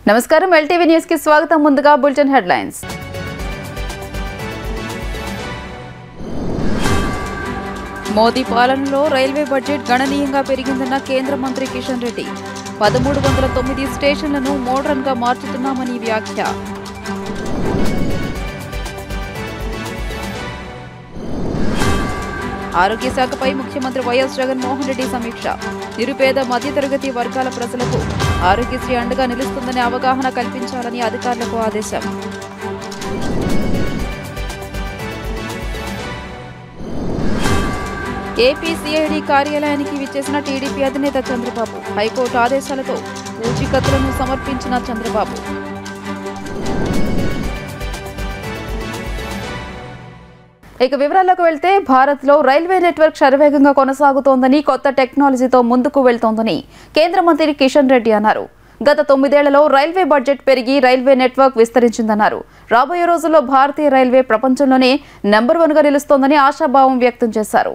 నమస్కారం LTV news కి స్వాగతం. ముందుగా బులెటిన్ హెడ్లైన్స్. మోదీ పాలనలో రైల్వే బడ్జెట్ గణనీయంగా పెరిగిందన్న కేంద్ర మంత్రి కిషన్ రెడ్డి. 1309 స్టేషన్లను మోడర్న్ గా మార్చుతున్నామని వ్యాఖ్య. ఆరోగ్య శాఖపై ముఖ్యమంత్రి వైఎస్ జగన్మోహన్ రెడ్డి సమీక్ష. నిరుపేద మధ్యతరగతి వర్గాల ప్రజలకు ఆరోగ్యశ్రీ అండగా నిలుస్తుందని అవగాహన కల్పించాలని అధికారులకు ఆదేశం. ఏపీ సిఐడి కార్యాలయానికి విచ్చేసిన టీడీపీ అధినేత చంద్రబాబు. హైకోర్టు ఆదేశాలతో పూచీకత్తులను సమర్పించిన చంద్రబాబు. ఇక వివరాల్లోకి వెళ్తే, భారత్లో రైల్వే నెట్వర్క్ శరవేగంగా కొనసాగుతోందని, కొత్త టెక్నాలజీతో ముందుకు వెళ్తోందని కేంద్ర మంత్రి కిషన్ రెడ్డి అన్నారు. గత 9 ఏళ్లలో రైల్వే బడ్జెట్ పెరిగి రైల్వే నెట్వర్క్ విస్తరించిందన్నారు. రాబోయే రోజుల్లో భారతీయ రైల్వే ప్రపంచంలోనే నెంబర్ 1గా నిలుస్తోందని ఆశాభావం వ్యక్తం చేశారు.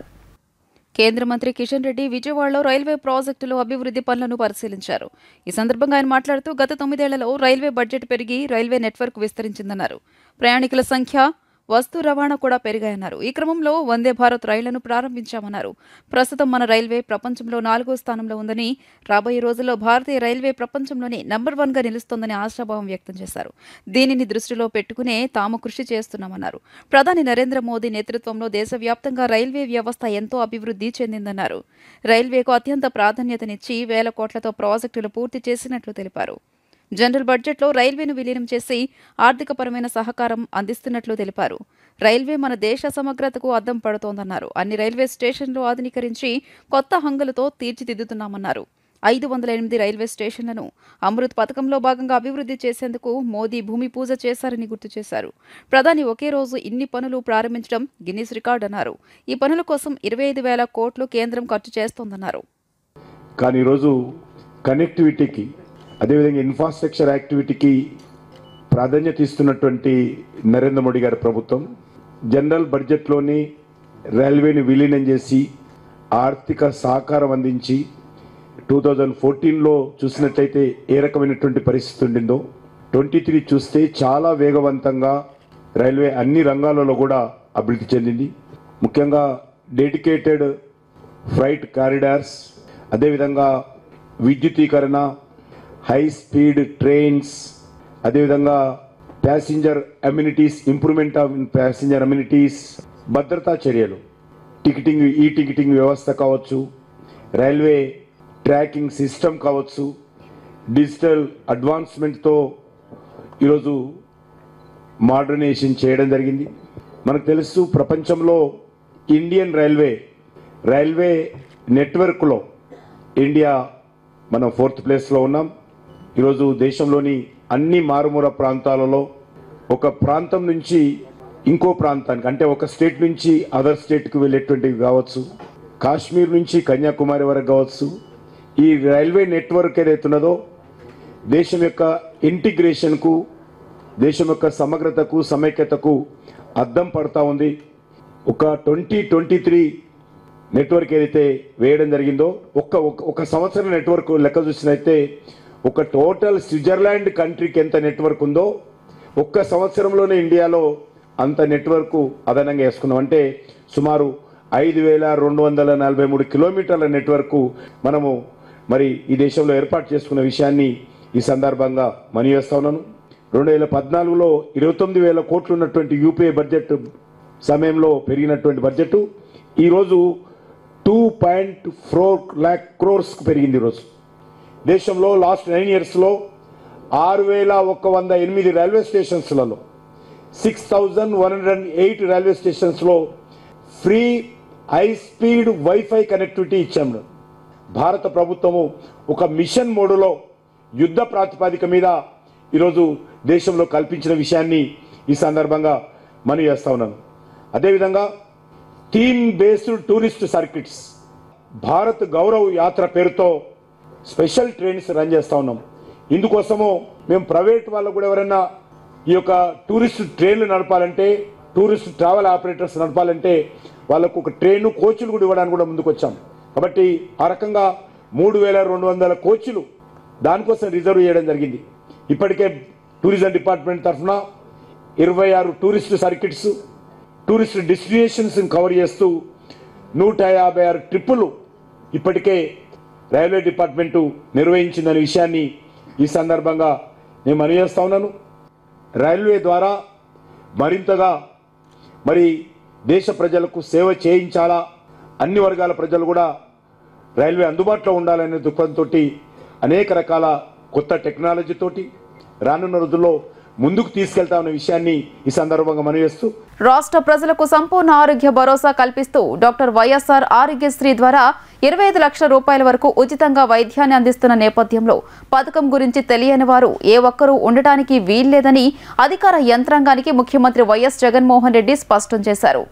కేంద్ర మంత్రి కిషన్ రెడ్డి విజయవాడలో రైల్వే ప్రాజెక్టులు అభివృద్ధి పనులను పరిశీలించారు. ఈ సందర్భంగా ఆయన మాట్లాడుతూ, గత 9 ఏళ్లలో రైల్వే బడ్జెట్ పెరిగి రైల్వే నెట్వర్క్ విస్తరించిందన్నారు. ప్రయాణికుల సంఖ్య, వస్తు రవాణా కూడా పెరిగాయన్నారు. ఈ క్రమంలో వందే భారత్ రైళ్లను ప్రారంభించామన్నారు. ప్రస్తుతం మన రైల్వే ప్రపంచంలో 4వ స్థానంలో ఉందని, రాబోయే రోజుల్లో భారతీయ రైల్వే ప్రపంచంలోనే నెంబర్ 1గా నిలుస్తోందని ఆశాభావం వ్యక్తం చేశారు. దీనిని దృష్టిలో పెట్టుకునే తాము కృషి చేస్తున్నామన్నారు. ప్రధాని నరేంద్ర మోదీ నేతృత్వంలో దేశవ్యాప్తంగా రైల్వే వ్యవస్థ ఎంతో అభివృద్ధి చెందిందన్నారు. రైల్వేకు అత్యంత ప్రాధాన్యతనిచ్చి 1000 కోట్లతో ప్రాజెక్టులు పూర్తి చేసినట్లు తెలిపారు. జనరల్ బడ్జెట్లో రైల్వేను విలీనం చేసి ఆర్థికపరమైన సహకారం అందిస్తున్నట్లు తెలిపారు. రైల్వే మన దేశ సమగ్రతకు అద్దం పడుతోందన్నారు. అన్ని రైల్వే స్టేషన్లు ఆధునీకరించి కొత్త హంగులతో తీర్చిదిద్దుతున్నామన్నారు. 508 రైల్వే స్టేషన్లను అమృత్ పథకంలో భాగంగా అభివృద్ధి చేసేందుకు మోదీ భూమి పూజ చేశారని గుర్తు చేశారు. ప్రధాని ఒకే రోజు ఇన్ని పనులు ప్రారంభించడం గిన్నిస్ రికార్డు అన్నారు. ఈ పనుల కోసం 25,000 కోట్లు కేంద్రం ఖర్చు చేస్తోందన్నారు. కానీ ఈరోజు కనెక్టివిటీకి, అదేవిధంగా ఇన్ఫ్రాస్ట్రక్చర్ యాక్టివిటీకి ప్రాధాన్యత ఇస్తున్నటువంటి నరేంద్ర మోడీ గారి ప్రభుత్వం జనరల్ బడ్జెట్లోని రైల్వేని విలీనం చేసి ఆర్థిక సహకారం అందించి 2014లో చూసినట్లయితే ఏ రకమైనటువంటి పరిస్థితి ఉండిందో 23 చూస్తే చాలా వేగవంతంగా రైల్వే అన్ని రంగాలలో కూడా అభివృద్ధి చెందింది. ముఖ్యంగా డెడికేటెడ్ ఫ్రైట్ కారిడార్స్, అదేవిధంగా విద్యుతీకరణ, హై స్పీడ్ ట్రైన్స్, అదేవిధంగా passenger amenities, improvement off passenger amenities, భద్రతా చర్యలు, టికెటింగ్, ఈ టికెటింగ్ వ్యవస్థ కావచ్చు, రైల్వే ట్రాకింగ్ సిస్టమ్ కావచ్చు, డిజిటల్ అడ్వాన్స్మెంట్తో ఈరోజు మోడర్నైజేషన్ చేయడం జరిగింది. మనకు తెలుసు, ప్రపంచంలో ఇండియన్ రైల్వే నెట్వర్క్లో ఇండియా మనం 4th ప్లేస్లో ఉన్నాం. ఈరోజు దేశంలోని అన్ని మారుమూల ప్రాంతాలలో ఒక ప్రాంతం నుంచి ఇంకో ప్రాంతానికి, అంటే ఒక స్టేట్ నుంచి అదర్ స్టేట్కి వెళ్ళేటువంటివి కావచ్చు, కాశ్మీర్ నుంచి కన్యాకుమారి వరకు కావచ్చు, ఈ రైల్వే నెట్వర్క్ ఏదైతున్నదో దేశం యొక్క ఇంటిగ్రేషన్కు, దేశం యొక్క సమగ్రతకు, సమైక్యతకు అద్దం పడతా ఉంది. ఒక 2023 నెట్వర్క్ ఏదైతే వేయడం జరిగిందో, ఒక సంవత్సరం నెట్వర్క్ లెక్క చూసినైతే ఒక టోటల్ స్విట్జర్లాండ్ కంట్రీకి ఎంత నెట్వర్క్ ఉందో ఒక్క సంవత్సరంలోనే ఇండియాలో అంత నెట్వర్క్ అదనంగా వేసుకున్నాం. అంటే సుమారు 5,243 కిలోమీటర్ల నెట్వర్క్ మనము మరి ఈ దేశంలో ఏర్పాటు చేసుకున్న విషయాన్ని ఈ సందర్భంగా మనవి చేస్తా ఉన్నాను. 2014లో 29,000 కోట్లు ఉన్నటువంటి యూపీఏ బడ్జెట్ సమయంలో పెరిగినటువంటి బడ్జెట్ ఈరోజు 2.4 lakh crores పెరిగింది. ఈరోజు దేశంలో లాస్ట్ 9 yearsలో 6,108 రైల్వే స్టేషన్స్లలో 6,108 రైల్వే స్టేషన్స్లో free high speed wifi connectivity ఇచ్చాము. భారత ప్రభుత్వము ఒక మిషన్ మోడులో యుద్ధ ప్రాతిపదిక మీద ఈరోజు దేశంలో కల్పించిన విషయాన్ని ఈ సందర్భంగా మనవి చేస్తా ఉన్నాను. అదేవిధంగా theme based tourist circuits, Bharat Gaurav యాత్ర పేరుతో స్పెషల్ ట్రైన్స్ రన్ చేస్తూ ఉన్నాం. ఇందుకోసము మేము ప్రైవేట్ వాళ్ళకు కూడా ఎవరైనా ఈ యొక్క టూరిస్ట్ ట్రైన్లు నడపాలంటే, టూరిస్ట్ ట్రావెల్ ఆపరేటర్స్ నడపాలంటే వాళ్ళకు ఒక ట్రైన్ కోచ్లు కూడా ఇవ్వడానికి కూడా ముందుకు వచ్చాం. కాబట్టి ఆ రకంగా 3,200 కోచ్లు దానికోసం రిజర్వ్ చేయడం జరిగింది. ఇప్పటికే టూరిజం డిపార్ట్మెంట్ తరఫున 26 tourist circuits, tourist destinations cover చేస్తూ 156 ట్రిప్పులు ఇప్పటికే రైల్వే డిపార్ట్మెంటు నిర్వహించిందనే విషయాన్ని ఈ సందర్భంగా నేను మనవి చేస్తా ఉన్నాను. రైల్వే ద్వారా మరింతగా మరి దేశ ప్రజలకు సేవ చేయించాలా, అన్ని వర్గాల ప్రజలు కూడా రైల్వే అందుబాటులో ఉండాలనే దృక్పథంతో అనేక రకాల కొత్త టెక్నాలజీతోటి రానున్న రోజుల్లో ముందుకు తీసుకెళ్తామనే విషయాన్ని ఈ సందర్భంగా మనవి చేస్తూ రాష్ట్ర ప్రజలకు సంపూర్ణ ఆరోగ్య భరోసా కల్పిస్తూ డాక్టర్ వైఎస్ఆర్ ఆరోగ్యశ్రీ ద్వారా 25 లక్షల రూపాయల వరకు ఉచితంగా వైద్యాన్ని అందిస్తున్న నేపథ్యంలో పథకం గురించి తెలియని వారు ఏ ఒక్కరూ ఉండటానికి వీల్లేదని అధికార యంత్రాంగానికి ముఖ్యమంత్రి వైఎస్ జగన్మోహన్ రెడ్డి స్పష్టం చేశారు.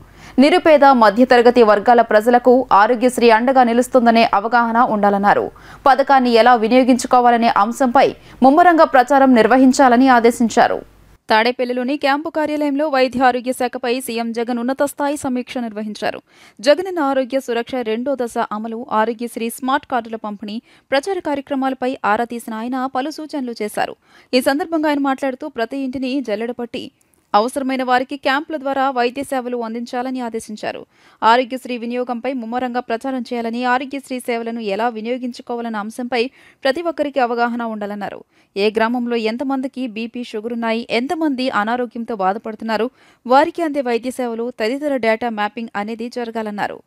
నిరుపేద మధ్యతరగతి వర్గాల ప్రజలకు ఆరోగ్యశ్రీ అండగా నిలుస్తుందనే అవగాహన ఉండాలన్నారు. పథకాన్ని ఎలా వినియోగించుకోవాలనే అంశంపై ముమ్మరంగా ప్రచారం నిర్వహించాలని ఆదేశించారు. తాడేపల్లిలోని క్యాంపు కార్యాలయంలో వైద్య ఆరోగ్య శాఖపై సీఎం జగన్ ఉన్నత స్థాయి సమీక్ష నిర్వహించారు. జగనన్న ఆరోగ్య సురక్ష 2వ దశ అమలు, ఆరోగ్యశ్రీ స్మార్ట్ కార్డుల పంపిణీ, ప్రచార కార్యక్రమాలపై ఆరా తీసిన ఆయన పలు సూచనలు చేశారు. ఈ సందర్భంగా ఆయన మాట్లాడుతూ ప్రతి ఇంటిని జల్లెడపట్టి అవసరమైన వారికి క్యాంపుల ద్వారా వైద్య సేవలు అందించాలని ఆదేశించారు. ఆరోగ్యశ్రీ వినియోగంపై ముమ్మరంగా ప్రచారం చేయాలని, ఆరోగ్యశ్రీ సేవలను ఎలా వినియోగించుకోవాలన్న అంశంపై ప్రతి ఒక్కరికి అవగాహన ఉండాలన్నారు. ఏ గ్రామంలో ఎంతమందికి బీపీ, షుగర్ ఉన్నాయి, ఎంతమంది అనారోగ్యంతో బాధపడుతున్నారు, వారికి అందే వైద్య సేవలు తదితర డేటా మ్యాపింగ్ అనేది జరగాలన్నారు.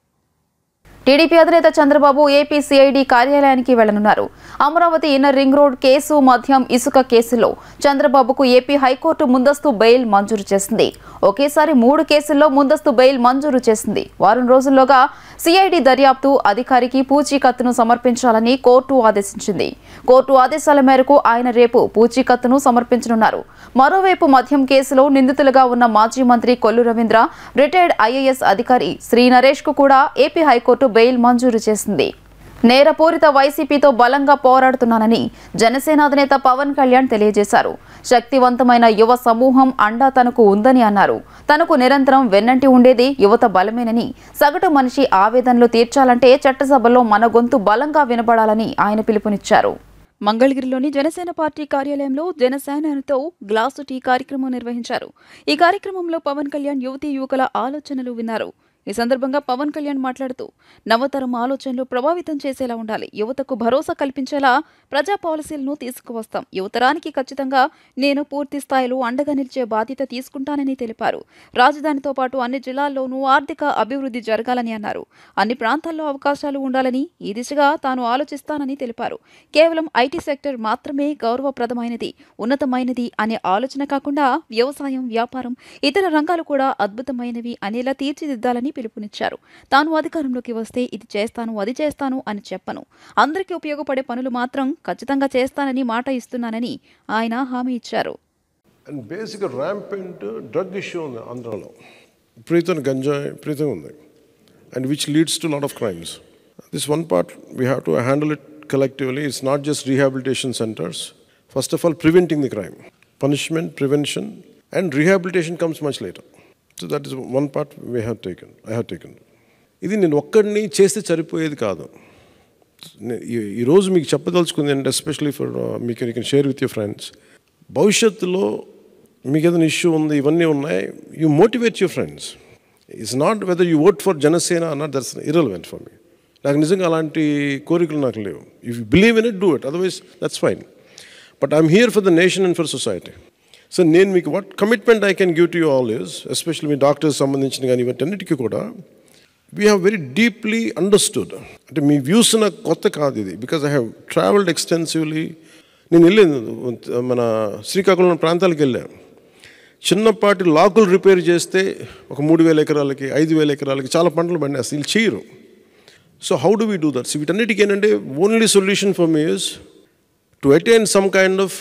టీడీపీ అధినేత చంద్రబాబు ఏపీ సిఐడి కార్యాలయానికి వెళ్లనున్నారు. Amaravati inner ring road case, మద్యం ఇసుక కేసుల్లో చంద్రబాబుకు ఏపీ హైకోర్టు ముందస్తు బెయిల్ మంజూరు చేసింది. ఒకేసారి 3 కేసుల్లో ముందస్తు బెయిల్ మంజూరు చేసింది. వారం రోజుల్లోగా సిఐడి దర్యాప్తు అధికారికి పూచీకత్తును సమర్పించాలని కోర్టు ఆదేశించింది. కోర్టు ఆదేశాల మేరకు ఆయన రేపు పూచీకత్తును సమర్పించనున్నారు. మరోవైపు మద్యం కేసులో నిందితులుగా ఉన్న మాజీ మంత్రి కొల్లు రవీంద్ర, రిటైర్డ్ ఐఏఎస్ అధికారి శ్రీ నరేష్ కు కూడా ఏపీ హైకోర్టు బెయిల్ మంజూరు చేసింది. నేరపూరిత వైసీపీతో బలంగా పోరాడుతున్నానని జనసేన అధినేత పవన్ కళ్యాణ్ తెలియజేశారు. శక్తివంతమైన యువ సమూహం అండా తనకు ఉందని అన్నారు. తనకు నిరంతరం వెన్నంటి ఉండేది యువత బలమేనని, సగటు మనిషి ఆవేదనలు తీర్చాలంటే చట్టసభలో మన గొంతు బలంగా వినబడాలని ఆయన పిలుపునిచ్చారు. మంగళగిరిలోని జనసేన పార్టీ కార్యాలయంలో జనసేనతో గ్లాసు టీ కార్యక్రమం నిర్వహించారు. ఈ కార్యక్రమంలో పవన్ కళ్యాణ్ యువతీ యువకుల ఆలోచనలు విన్నారు. ఈ సందర్భంగా పవన్ కళ్యాణ్ మాట్లాడుతూ నవతరం ఆలోచనలు ప్రభావితం చేసేలా ఉండాలి, యువతకు భరోసా కల్పించేలా ప్రజా పాలసీలను తీసుకువస్తాం, యువతరానికి ఖచ్చితంగా నేను పూర్తి స్థాయిలో అండగా నిలిచే బాధ్యత తీసుకుంటానని తెలిపారు. రాజధానితో పాటు అన్ని జిల్లాల్లోనూ ఆర్థిక అభివృద్ధి జరగాలని అన్నారు. అన్ని ప్రాంతాల్లో అవకాశాలు ఉండాలని, ఈ దిశగా తాను ఆలోచిస్తానని తెలిపారు. కేవలం ఐటీ సెక్టర్ మాత్రమే గౌరవప్రదమైనది, ఉన్నతమైనది అనే ఆలోచన కాకుండా వ్యవసాయం, వ్యాపారం, ఇతర రంగాలు కూడా అద్భుతమైనవి అనేలా తీర్చిదిద్దాలని పిలుపునిచ్చారు. తాను అధికారంలోకి వస్తే ఇది చేస్తాను, అది చేస్తాను అని చెప్పను, అందరికీ ఉపయోగపడే పనులు మాత్రం ఖచ్చితంగా చేస్తానని మాట ఇస్తున్నానని ఆయన హామీ ఇచ్చారు. And basic rampant drug issue ఉంది ఆంధ్రాలో, విపరీతం గంజాయి విపరీతం ఉంది, and which leads to lot of crimes. This one part we have to handle it collectively. It's not just rehabilitation centers. First of all, preventing the crime. Punishment, prevention, and rehabilitation comes much later. So that is one part I have taken. ఇది నేను ఒక్కడిని చేస్తే సరిపోయేది కాదు. ఈరోజు మీకు చెప్పదలుచుకుంది అంటే ఎస్పెషలీ ఫర్ మీకు you can share with your friends. భవిష్యత్తులో మీకు ఏదైనా ఇష్యూ ఉంది, ఇవన్నీ ఉన్నాయి, you motivate your friends. It's not whether you vote for Janasena or not, that's irrelevant for me. నాకు నిజంగా అలాంటి కోరికలు నాకు లేవు. If you believe in it, do it, otherwise that's fine. But I'm here for the nation and for society. So నేను మీకు what commitment I can give to you all is, especially me doctors సంబంధించిన కానీ ఇవన్నిటికీ కూడా we have very deeply understood. అంటే మీ views నాకు కొత్త కాదు ఇది, because I have travelled extensively. నేను వెళ్ళాను మన శ్రీకాకుళం ప్రాంతాలకు వెళ్ళాను. చిన్నపాటి లాకులు రిపేర్ చేస్తే ఒక 3,000 ఎకరాలకి 5,000 ఎకరాలకి చాలా పంటలు పండేస్తాయి, వీళ్ళు చేయరు. So how do we do that? See, వీటన్నిటికీ ఏంటంటే only solution for me is to attain some kind of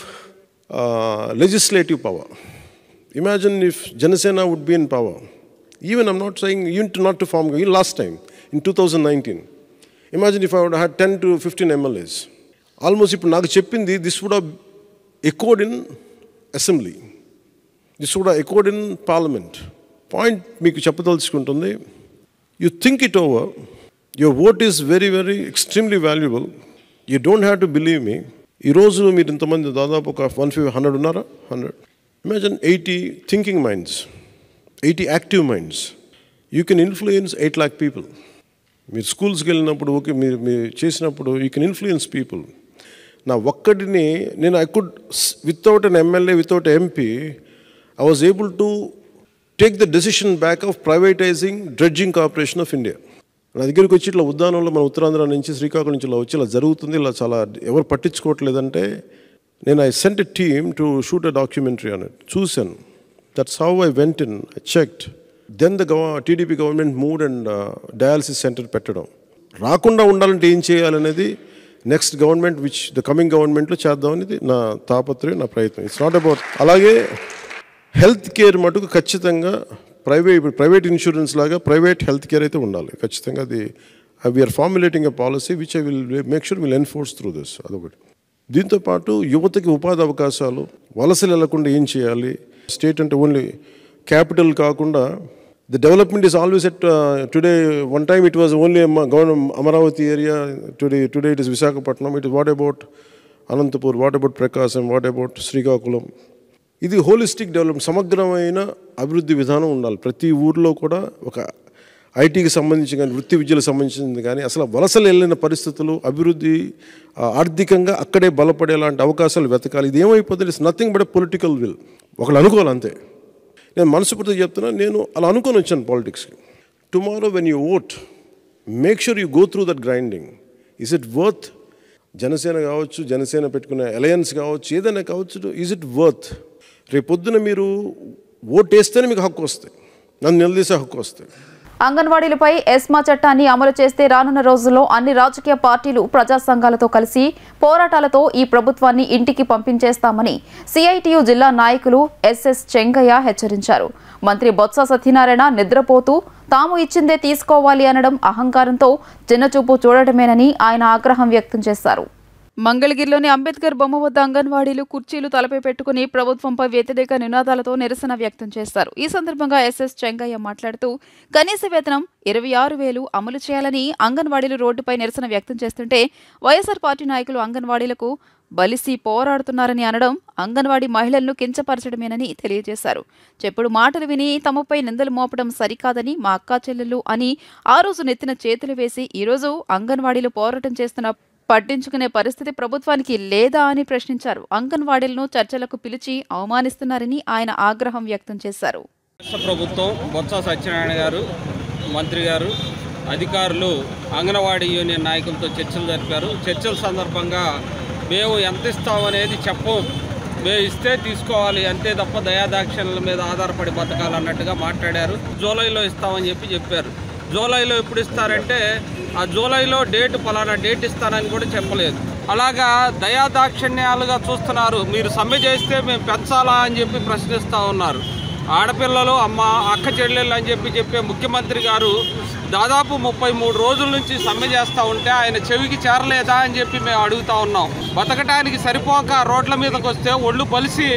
legislative power. Imagine if Janasena would be in power. Even I'm not saying even not to form, even last time in 2019. Imagine if I would have had 10 to 15 MLAs. Almost ఇప్పుడు నాకు చెప్పింది this would have echoed in assembly. This would have echoed in parliament. Point మీకు చెప్పదలుచుకుంటుంది, you think it over. Your vote is very, very extremely valuable. You don't have to believe me. ఈరోజు మీరు ఇంతమంది దాదాపు ఒక 100 ఉన్నారా? 100. Imagine 80 thinking minds, 80 active minds. You can influence 8 lakh people. మీరు స్కూల్స్కి వెళ్ళినప్పుడు ఓకే, మీరు చేసినప్పుడు యూ కెన్ ఇన్ఫ్లుయెన్స్ పీపుల్. నా ఒక్కడిని నేను I could without an MLA, without MP, I was able to take the decision back of privatising Dredging Corporation of India. నా దగ్గరికి వచ్చి ఇట్లా ఉద్దానంలో మన ఉత్తరాంధ్ర నుంచి, శ్రీకాకుళం నుంచి ఇలా వచ్చి ఇలా జరుగుతుంది, ఇలా చాలా ఎవరు పట్టించుకోవట్లేదంటే నేను I sent a team to shoot a documentary on it. చూశాను. That's how I went in, I checked. Then the TDP government mood and dialysis centre పెట్టడం. రాకుండా ఉండాలంటే ఏం చేయాలనేది next government, which the coming గవర్నమెంట్లో చేద్దామనేది నా తాపత్రయం, నా ప్రయత్నం. It's not about. అలాగే హెల్త్ కేర్ మటుకు ఖచ్చితంగా ప్రైవేట్ ఇన్సూరెన్స్ లాగా ప్రైవేట్ హెల్త్ కేర్ అయితే ఉండాలి ఖచ్చితంగా. అది we're formulating a policy which I will make sure will enforce through this. అదొకటి. దీంతోపాటు యువతకి ఉపాధి అవకాశాలు, వలసలు వెళ్లకుండా ఏం చేయాలి. స్టేట్ అంటే ఓన్లీ క్యాపిటల్ కాకుండా the development is always at today. One time it was only Amaravati area, today it is Visakhapatnam. It is what about Anantapur, what about Prakasam, what about Srikakulam. ఇది హోలిస్టిక్ డెవలప్మెంట్, సమగ్రమైన అభివృద్ధి విధానం ఉండాలి. ప్రతి ఊర్లో కూడా ఒక ఐటీకి సంబంధించి కానీ, వృత్తి విద్యలకు సంబంధించింది కానీ, అసలు వలసలు వెళ్ళిన పరిస్థితులు, అభివృద్ధి ఆర్థికంగా అక్కడే బలపడేలాంటి అవకాశాలు వెతకాలి. ఇది ఏమైపోతుంది, it's nothing but political will. ఒకళ్ళు అనుకోవాలి అంతే. నేను మనస్ఫూర్తిగా చెప్తున్నా, నేను అలా అనుకొని వచ్చాను పాలిటిక్స్కి. Tomorrow when you vote, make sure you go through that grinding. Is it worth? Janasena కావచ్చు, జనసేన పెట్టుకునే అలయన్స్ కావచ్చు, ఏదైనా కావచ్చు, ఈజ్ ఇట్ వర్త్? రేపొద్దున మీరు ఓటేస్తేనే మీకు హక్కు వస్తాయి, నన్ను నిలదీసే హక్కు వస్తాయి. అంగన్వాడీలపై ఎస్మా చట్టాన్ని అమలు చేస్తే రానున్న రోజుల్లో అన్ని రాజకీయ పార్టీలు, ప్రజా సంఘాలతో కలిసి పోరాటాలతో ఈ ప్రభుత్వాన్ని ఇంటికి పంపించేస్తామని సిఐటియు జిల్లా నాయకులు ఎస్ఎస్ చెంగయ్య హెచ్చరించారు. మంత్రి బొత్స సత్యనారాయణ నిద్రపోతూ తాము ఇచ్చిందే తీసుకోవాలి అనడం అహంకారంతో చిన్నచూపు చూడటమేనని ఆయన ఆగ్రహం వ్యక్తం చేశారు. మంగళగిరిలోని అంబేద్కర్ బొమ్మ వద్ద అంగన్వాడీలు కుర్చీలు తలపై పెట్టుకుని ప్రభుత్వంపై వ్యతిరేక నినాదాలతో నిరసన వ్యక్తం చేశారు. ఈ సందర్భంగా ఎస్ఎస్ చెంగయ్య మాట్లాడుతూ కనీస వేతనం 26,000 అమలు చేయాలని అంగన్వాడీలు రోడ్డుపై నిరసన వ్యక్తం చేస్తుంటే వైఎస్ఆర్ పార్టీ నాయకులు అంగన్వాడీలకు బలిసి పోరాడుతున్నారని అనడం అంగన్వాడీ మహిళలను కించపరచడమేనని తెలియజేశారు. చెప్పుడు మాటలు విని తమపై నిందలు మోపడం సరికాదని, మా అక్కా చెల్లెళ్ళు అని ఆ రోజు నెత్తిన చేతులు వేసి ఈరోజు అంగన్వాడీలు పోరాటం చేస్తున్న పట్టించుకునే పరిస్థితి ప్రభుత్వానికి లేదా అని ప్రశ్నించారు. అంగన్వాడీలను చర్చలకు పిలిచి అవమానిస్తున్నారని ఆయన ఆగ్రహం వ్యక్తం చేశారు. రాష్ట్ర ప్రభుత్వం, బొత్స సత్యనారాయణ గారు, మంత్రి గారు, అధికారులు అంగన్వాడీ యూనియన్ నాయకులతో చర్చలు జరిపారు. చర్చల సందర్భంగా మేము ఎంత ఇస్తామనేది చెప్పం, మేము ఇస్తే తీసుకోవాలి అంతే తప్ప దయాదాక్షిణ్యాల మీద ఆధారపడి బతకాలన్నట్టుగా మాట్లాడారు. జూలైలో ఇస్తామని చెప్పారు. జూలైలో ఎప్పుడు ఇస్తారంటే ఆ జూలైలో డేట్ పలానా డేట్ ఇస్తానని కూడా చెప్పలేదు. అలాగా దయాదాక్షిణ్యాలుగా చూస్తున్నారు. మీరు సమ్మె చేస్తే మేము పెంచాలా అని చెప్పి ప్రశ్నిస్తూ ఉన్నారు. ఆడపిల్లలు, అక్క చెల్లెళ్ళు అని చెప్పే ముఖ్యమంత్రి గారు దాదాపు 33 రోజుల నుంచి సమ్మె చేస్తూ ఉంటే ఆయన చెవికి చేరలేదా అని చెప్పి మేము అడుగుతూ ఉన్నాం. బతకటానికి సరిపోక రోడ్ల మీదకి వస్తే ఒళ్ళు పలిసి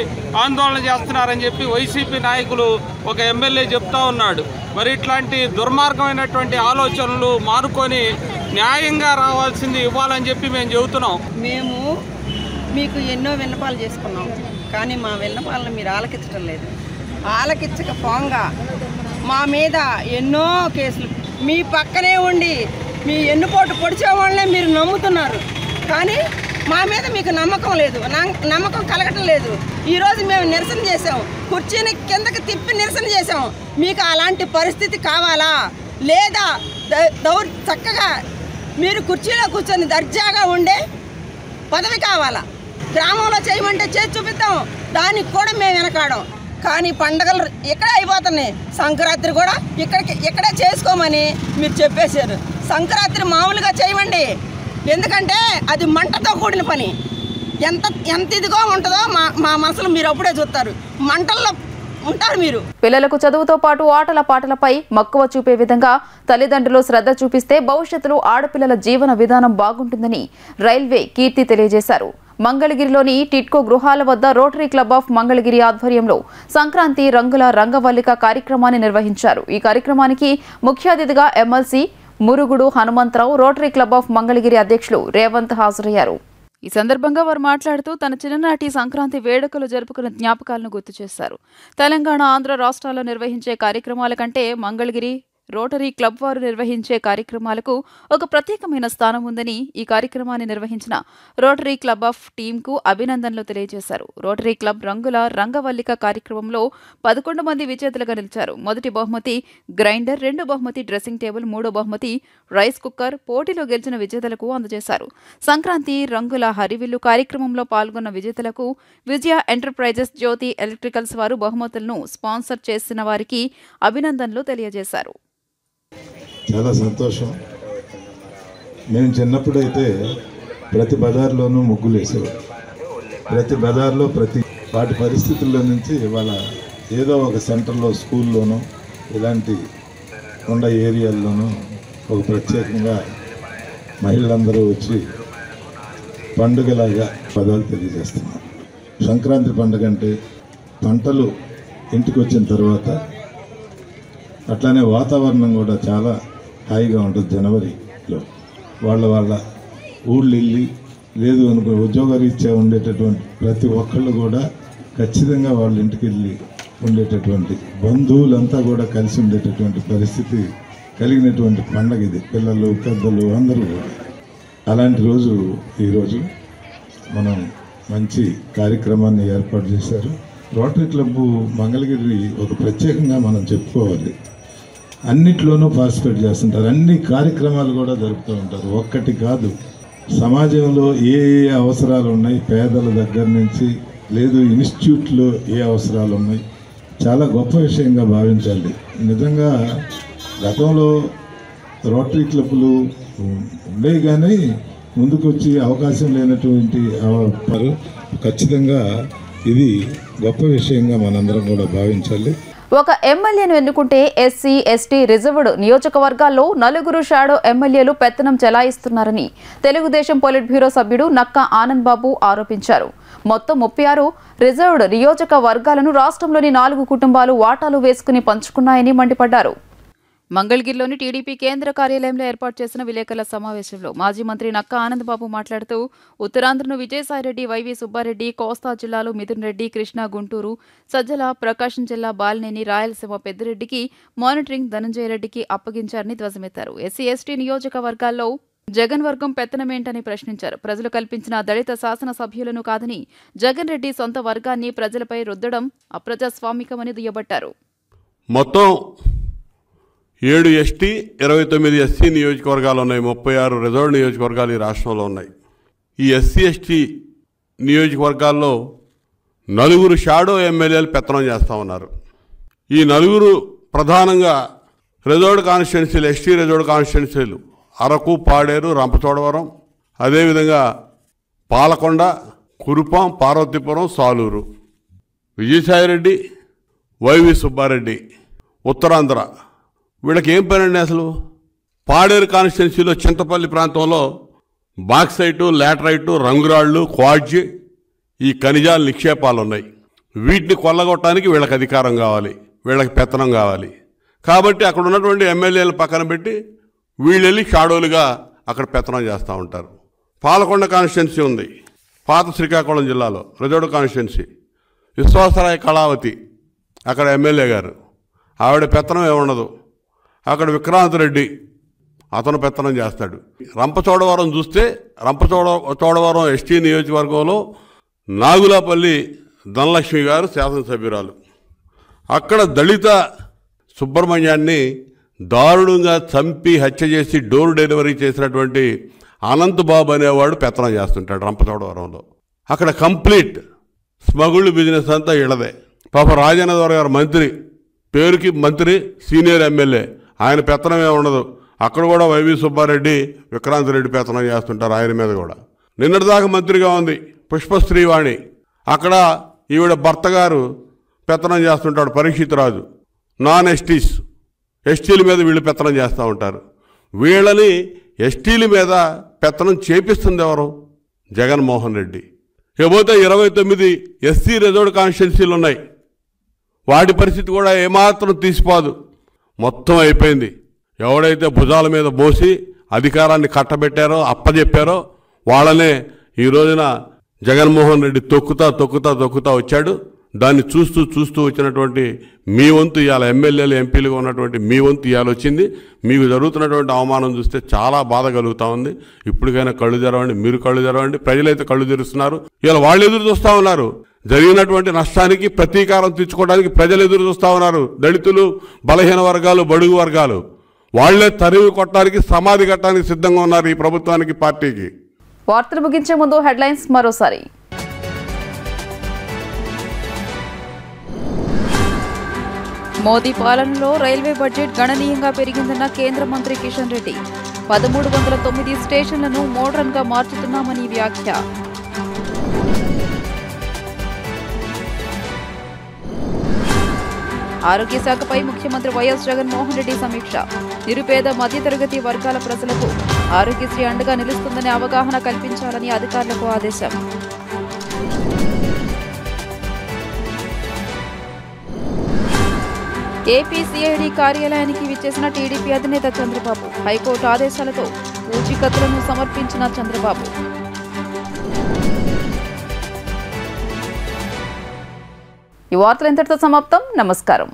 ఆందోళన చేస్తున్నారని చెప్పి వైసీపీ నాయకులు ఒక ఎమ్మెల్యే చెప్తా ఉన్నాడు. మరి ఇట్లాంటి దుర్మార్గమైనటువంటి ఆలోచనలు మానుకొని న్యాయంగా రావాల్సింది ఇవ్వాలని చెప్పి మేము చెబుతున్నాం. మేము మీకు ఎన్నో విన్నపాలు చేసుకున్నాం, కానీ మా విన్నపాలను మీరు ఆలకించడం లేదు. ఆలకించక పోంగా మా మీద ఎన్నో కేసులు, మీ పక్కనే ఉండి మీ ఎన్నుపోటు పొడిచే వాళ్ళనే మీరు నమ్ముతున్నారు, కానీ మా మీద మీకు నమ్మకం లేదు, నమ్మకం కలగటం లేదు. ఈరోజు మేము నిరసన చేసాం, కుర్చీని కిందకి తిప్పి నిరసన చేసాం. మీకు అలాంటి పరిస్థితి కావాలా లేదా? చక్కగా మీరు కుర్చీలో కూర్చొని దర్జాగా ఉండే పదవి కావాలా? గ్రామంలో చేయమంటే చేసి చూపిద్దాం, దానికి కూడా మేము వెనకాడం. కానీ పండగలు ఇక్కడే అయిపోతున్నాయి. సంక్రాంతి కూడా ఇక్కడే చేసుకోమని మీరు చెప్పేశారు. సంక్రాంతి మామూలుగా చేయమండి, ఎందుకంటే అది మంటతో కూడిన పని. ఎంత ఇదిగా ఉంటుందో మా మనసులు మీరు అప్పుడే చూస్తారు. మంటల్లో ఉంటారు మీరు. పిల్లలకు చదువుతో పాటు ఆటల పాటలపై మక్కువ చూపే విధంగా తల్లిదండ్రులు శ్రద్ధ చూపిస్తే భవిష్యత్తులో ఆడపిల్లల జీవన విధానం బాగుంటుందని రైల్వే కీర్తి తెలియజేశారు. మంగళగిరిలోని టిట్కో గృహాల వద్ద రోటరీ క్లబ్ ఆఫ్ మంగళగిరి ఆధ్వర్యంలో సంక్రాంతి రంగుల రంగవల్లిక కార్యక్రమాన్ని నిర్వహించారు. ఈ కార్యక్రమానికి ముఖ్య అతిథిగా MLC Murugudu Hanumantharao, rotary club of Mangalagiri అధ్యక్షులు రేవంత్ హాజరయ్యారు. ఈ సందర్భంగా వారు మాట్లాడుతూ తన చిన్ననాటి సంక్రాంతి వేడుకలు జరుపుకున్న జ్ఞాపకాలను గుర్తు చేశారు. తెలంగాణ, ఆంధ్ర రాష్ట్రాల్లో నిర్వహించే కార్యక్రమాల కంటే మంగళగిరి రోటరీ క్లబ్ వారు నిర్వహించే కార్యక్రమాలకు ఒక ప్రత్యేకమైన స్థానం ఉందని ఈ కార్యక్రమాన్ని నిర్వహించిన రోటరీ క్లబ్ ఆఫ్ టీంకు అభినందనలు తెలియజేశారు. రోటరీ క్లబ్ రంగుల రంగవల్లిక కార్యక్రమంలో 11 మంది విజేతలుగా నిలిచారు. మొదటి బహుమతి గ్రైండర్, 2 బహుమతి డ్రెస్సింగ్ టేబుల్, 3 బహుమతి రైస్ కుక్కర్ పోటీలో గెలిచిన విజేతలకు అందజేశారు. సంక్రాంతి రంగుల హరివిల్లు కార్యక్రమంలో పాల్గొన్న విజేతలకు విజయ ఎంటర్ప్రైజెస్, జ్యోతి ఎలక్ట్రికల్స్ వారు బహుమతులను స్పాన్సర్ చేసిన వారికి అభినందనలు తెలియజేశారు. చాలా సంతోషం. మేము చిన్నప్పుడైతే ప్రతి బజార్లోనూ ముగ్గులు వేసేవారు. ప్రతి బజార్లో వాటి పరిస్థితుల్లో నుంచి ఇవాళ ఏదో ఒక సెంటర్లో, స్కూల్లోనూ, ఇలాంటి కొండ ఏరియాల్లోనూ ఒక ప్రత్యేకంగా మహిళలందరూ వచ్చి పండుగలాగా పదాలు తెలియజేస్తున్నారు. సంక్రాంతి పండుగ అంటే పంటలు ఇంటికి వచ్చిన తర్వాత అట్లానే వాతావరణం కూడా చాలా హాయిగా ఉంటుంది. జనవరిలో వాళ్ళ ఊళ్ళు వెళ్ళి లేదు అనుకో ఉద్యోగరీత్యా ఉండేటటువంటి ప్రతి ఒక్కళ్ళు కూడా ఖచ్చితంగా వాళ్ళ ఇంటికి వెళ్ళి ఉండేటటువంటి బంధువులంతా కూడా కలిసి ఉండేటటువంటి పరిస్థితి కలిగినటువంటి పండగ ఇది. పిల్లలు, పెద్దలు అందరూ కూడా. అలాంటి రోజు ఈరోజు మనం మంచి కార్యక్రమాన్ని ఏర్పాటు చేశారు. రోటరీ క్లబ్ మంగళగిరి ఒక ప్రత్యేకంగా మనం చెప్పుకోవాలి. అన్నిట్లోనూ పార్టిసిపేట్ చేస్తుంటారు. అన్ని కార్యక్రమాలు కూడా జరుపుతూ ఉంటారు. ఒక్కటి కాదు, సమాజంలో ఏ అవసరాలు ఉన్నాయి, పేదల దగ్గర నుంచి లేదు ఇన్స్టిట్యూట్లో ఏ అవసరాలు ఉన్నాయి, చాలా గొప్ప విషయంగా భావించాలి. నిజంగా గతంలో రోటరీ క్లబ్లు ఉండేవి కానీ ముందుకు వచ్చి అవకాశం లేనటువంటి ఖచ్చితంగా ఇది గొప్ప విషయంగా మనందరం కూడా భావించాలి. ఒక ఎమ్మెల్యేను ఎన్నుకుంటే ఎస్సీ, ఎస్టీ రిజర్వ్డ్ నియోజకవర్గాల్లో 4 షాడో ఎమ్మెల్యేలు పెత్తనం చెలాయిస్తున్నారని తెలుగుదేశం పొలిట్ బ్యూరో సభ్యుడు నక్కా ఆనంద్ బాబు ఆరోపించారు. మొత్తం 36 రిజర్వ్డ్ నియోజకవర్గాలను రాష్ట్రంలోని 4 కుటుంబాలు వాటాలు వేసుకుని పంచుకున్నాయని మండిపడ్డారు. మంగళగిరిలోని టీడీపీ కేంద్ర కార్యాలయంలో ఏర్పాటు చేసిన విలేకరుల సమావేశంలో మాజీ మంత్రి నక్కా ఆనందబాబు మాట్లాడుతూ ఉత్తరాంధ్రను విజయసాయిరెడ్డి, వైవి సుబ్బారెడ్డి, కోస్తా జిల్లాలో మిథున్ రెడ్డి, కృష్ణా, గుంటూరు, సజ్జల, ప్రకాశం జిల్లా బాలినేని, రాయలసీమ పెద్దిరెడ్డికి మానిటరింగ్ ధనంజయ రెడ్డికి అప్పగించారని ధ్వజమెత్తారు. ఎస్సీ, ఎస్టీ నియోజకవర్గాల్లో జగన్ వర్గం పెత్తనమేంటని ప్రశ్నించారు. ప్రజలు కల్పించిన దళిత శాసనసభ్యులను కాదని జగన్ రెడ్డి సొంత వర్గాన్ని ప్రజలపై రుద్దడం అప్రజాస్వామికమని దుయ్యబట్టారు. మొత్తం 7 ఎస్టీ, 29 ఎస్సీ నియోజకవర్గాలు ఉన్నాయి. 36 రిజర్వ్ నియోజకవర్గాలు ఈ రాష్ట్రంలో ఉన్నాయి. ఈ ఎస్సీ, ఎస్టీ నియోజకవర్గాల్లో 4 షాడో ఎమ్మెల్యేలు పెత్తనం చేస్తూ ఉన్నారు. ఈ 4 ప్రధానంగా రిజర్వ్డ్ కాన్స్టిట్యున్సీలు, ఎస్టీ రిజర్వ్డ్ కాన్స్టిట్యున్సీలు అరకు, పాడేరు, రంపచోడవరం, అదేవిధంగా పాలకొండ, కురుపాం, పార్వతీపురం, సాలూరు. విజయసాయిరెడ్డి, వైవి సుబ్బారెడ్డి ఉత్తరాంధ్ర. వీళ్ళకి ఏం పనండి అసలు? పాడేరు కాన్స్టిట్యున్సీలో చింతపల్లి ప్రాంతంలో బాక్సైటు, లాటరైటు, రంగురాళ్ళు, క్వాడ్జి ఈ ఖనిజాల నిక్షేపాలు ఉన్నాయి. వీటిని కొల్లగొట్టడానికి వీళ్ళకి అధికారం కావాలి, వీళ్ళకి పెత్తనం కావాలి. కాబట్టి అక్కడ ఉన్నటువంటి ఎమ్మెల్యేలు పక్కన పెట్టి వీళ్ళు వెళ్ళి షాడోలుగా అక్కడ పెత్తనం చేస్తూ ఉంటారు. పాలకొండ కాన్స్టిట్యున్సీ ఉంది, పాత శ్రీకాకుళం జిల్లాలో రిజర్వ్డ్ కాన్స్టిట్యున్సీ. విశ్వాసరాయ కళావతి అక్కడ ఎమ్మెల్యే గారు, ఆవిడ పెత్తనం ఏముండదు. అక్కడ విక్రాంత్ రెడ్డి అతను పెత్తనం చేస్తాడు. రంపచోడవరం చూస్తే రంపచోడవరం ఎస్టీ నియోజకవర్గంలో నాగులాపల్లి ధనలక్ష్మి గారు శాసనసభ్యురాలు. అక్కడ దళిత సుబ్రహ్మణ్యాన్ని దారుణంగా చంపి హత్య చేసి డోర్ డెలివరీ చేసినటువంటి అనంతబాబు అనేవాడు పెత్తనం చేస్తుంటాడు రంపచోడవరంలో. అక్కడ కంప్లీట్ స్మగుళ్ళు బిజినెస్ అంతా ఇళ్ళదే. పాప రాజేంద్ర గారు మంత్రి, పేరుకి మంత్రి, సీనియర్ ఎమ్మెల్యే, ఆయన పెత్తనమే ఉండదు. అక్కడ కూడా వైవి సుబ్బారెడ్డి, విక్రాంత్ రెడ్డి పెత్తనం చేస్తుంటారు ఆయన మీద కూడా. నిన్నటిదాకా మంత్రిగా ఉంది పుష్పశ్రీవాణి, అక్కడ ఈవిడ భర్త గారు పెత్తనం చేస్తుంటాడు పరీక్షిత్ రాజు. నాన్ ఎస్టీస్, ఎస్టీల మీద వీళ్ళు పెత్తనం చేస్తూ ఉంటారు. వీళ్ళని ఎస్టీల మీద పెత్తనం చేపిస్తుంది ఎవరు? జగన్మోహన్ రెడ్డి. ఇకపోతే 29 ఎస్సీ రిజర్వ్డ్ కాన్స్టిట్యున్సీలు ఉన్నాయి. వాటి పరిస్థితి కూడా ఏమాత్రం తీసిపోదు. మొత్తం అయిపోయింది. ఎవడైతే భుజాల మీద మోసి అధికారాన్ని కట్టబెట్టారో, అప్పజెప్పారో వాళ్ళనే ఈ రోజున జగన్మోహన్ రెడ్డి తొక్కుతా వచ్చాడు. దాన్ని చూస్తూ వచ్చినటువంటి మీ వంతు ఇవాళ ఎమ్మెల్యేలు ఎంపీలుగా ఉన్నటువంటి మీ వంతు ఇవాళ వచ్చింది. మీకు జరుగుతున్నటువంటి అవమానం చూస్తే చాలా బాధ కలుగుతూ ఉంది. ఇప్పటికైనా కళ్ళు తెరవండి, మీరు కళ్ళు తెరవండి. ప్రజలైతే కళ్ళు తెరుస్తున్నారు. ఇవాళ వాళ్ళు ఎదురు చూస్తూ ఉన్నారు. జరిగినటువంటి నష్టానికి ప్రతీకారం తీర్చుకోవడానికి ప్రజలు ఎదురు చూస్తూ ఉన్నారు. దళితులు, బలహీన వర్గాలు, బడుగు వర్గాలు వాళ్లే తరివి కొట్టడానికి, సమాధి కట్టడానికి సిద్ధంగా ఉన్నారు ఈ ప్రభుత్వానికి, పార్టీకి. వార్తలు ముగించే ముందు హెడ్లైన్స్ మరోసారి. మోదీ పాలనలో రైల్వే బడ్జెట్ గణనీయంగా పెరిగిందన్న కేంద్ర మంత్రి కిషన్ రెడ్డి. 1309 స్టేషన్లను మోడర్న్ గా మార్చుతున్నామని వ్యాఖ్య. ఆరోగ్య శాఖపై ముఖ్యమంత్రి వైఎస్ జగన్మోహన్ రెడ్డి సమీక్ష. నిరుపేద మధ్యతరగతి వర్గాల ప్రజలకు ఆరోగ్యశ్రీ అండగా నిలుస్తుందని అవగాహన కల్పించాలని అధికారులకు ఆదేశం. ఏపీ సిఐడి కార్యాలయానికి విచ్చేసిన టీడీపీ అధినేత చంద్రబాబు. హైకోర్టు ఆదేశాలతో పూచీకత్తులను సమర్పించిన చంద్రబాబు. ఈ వార్తలు ఇంతటితో సమాప్తం. నమస్కారం.